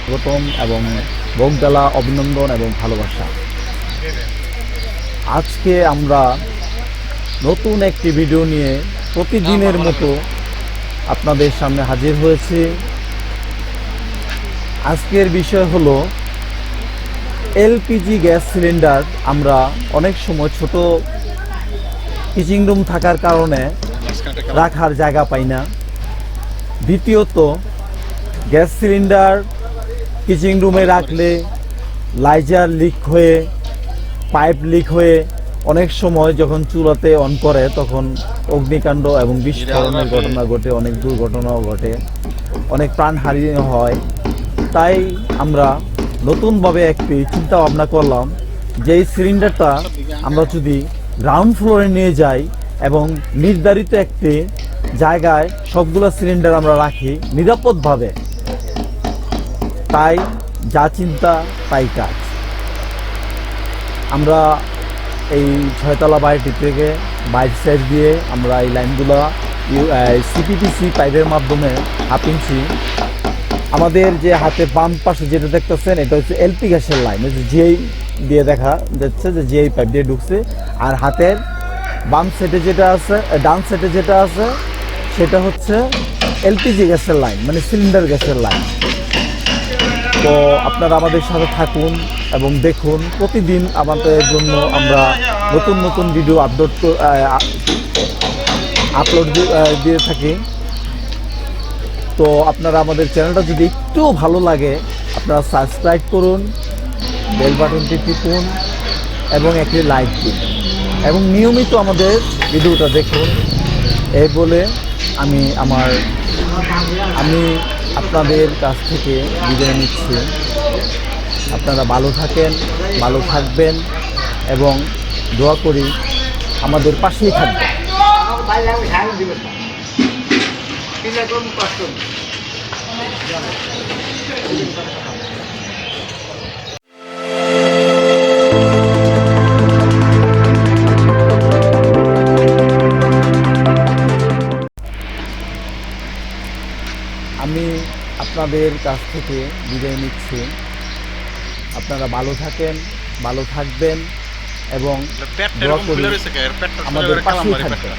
স্বাগতম এবং ভোগডালা অভিনন্দন এবং ভালোবাসা। আজকে আমরা নতুন একটি ভিডিও নিয়ে প্রতিদিনের মতো আপনাদের সামনে হাজির হয়েছি। আজকের বিষয় হলো এলপিজি গ্যাস সিলিন্ডার। আমরা অনেক সময় ছোট কিচিং রুম থাকার কারণে রাখার জায়গা পাই না। দ্বিতীয়ত, গ্যাস সিলিন্ডার কিচিং রুমে রাখলে লাইজার লিক হয়ে, পাইপ লিক হয়ে অনেক সময় যখন চুলাতে অন করে তখন অগ্নিকাণ্ড এবং বিস্ফোরণের ঘটনা ঘটে, অনেক দুর্ঘটনাও ঘটে, অনেক প্রাণহানি হয়। তাই আমরা নতুনভাবে একটি চিন্তা ভাবনা করলাম যে এই সিলিন্ডারটা আমরা যদি গ্রাউন্ড ফ্লোরে নিয়ে যাই এবং নির্ধারিত একটি জায়গায় সবগুলো সিলিন্ডার আমরা রাখি নিরাপদভাবে। তাই যা চিন্তা তাই কাজ। আমরা এই 6তলা বাড়িটি থেকে বাইর সাইড দিয়ে আমরা এই লাইনগুলো সিপিভিসি পাইপের মাধ্যমে হাঁপিয়েছি। আমাদের যে হাতে বাম পাশে যেটা দেখতেছেন এটা হচ্ছে এলপি গ্যাসের লাইন, জিআই দিয়ে দেখা যাচ্ছে যে জিআই পাইপ দিয়ে ঢুকছে। আর হাতের বাম সাইডে যেটা আছে, ডান সাইডে যেটা আছে সেটা হচ্ছে এলপিজি গ্যাসের লাইন, মানে সিলিন্ডার গ্যাসের লাইন। তো আপনারা আমাদের সাথে থাকুন এবং দেখুন। প্রতিদিন আমাদের জন্য আমরা নতুন নতুন ভিডিও আপলোড দিয়ে থাকি। তো আপনারা আমাদের চ্যানেলটা যদি একটু ভালো লাগে আপনারা সাবস্ক্রাইব করুন, বেল বাটনটি টিপুন এবং একটি লাইক দিন এবং নিয়মিত আমাদের ভিডিওটা দেখুন। এই বলে আমি আপনাদের কাছ থেকে বিদায় নিচ্ছি। আপনারা ভালো থাকেন, ভালো থাকবেন এবং দোয়া করি আমাদের পাশেই থাকবেন। আমি আপনাদের কাছ থেকে বিদায় নিচ্ছি। আপনারা ভালো থাকেন, ভালো থাকবেন এবং দোয়া করি আমাদের পাশেই থাকবেন।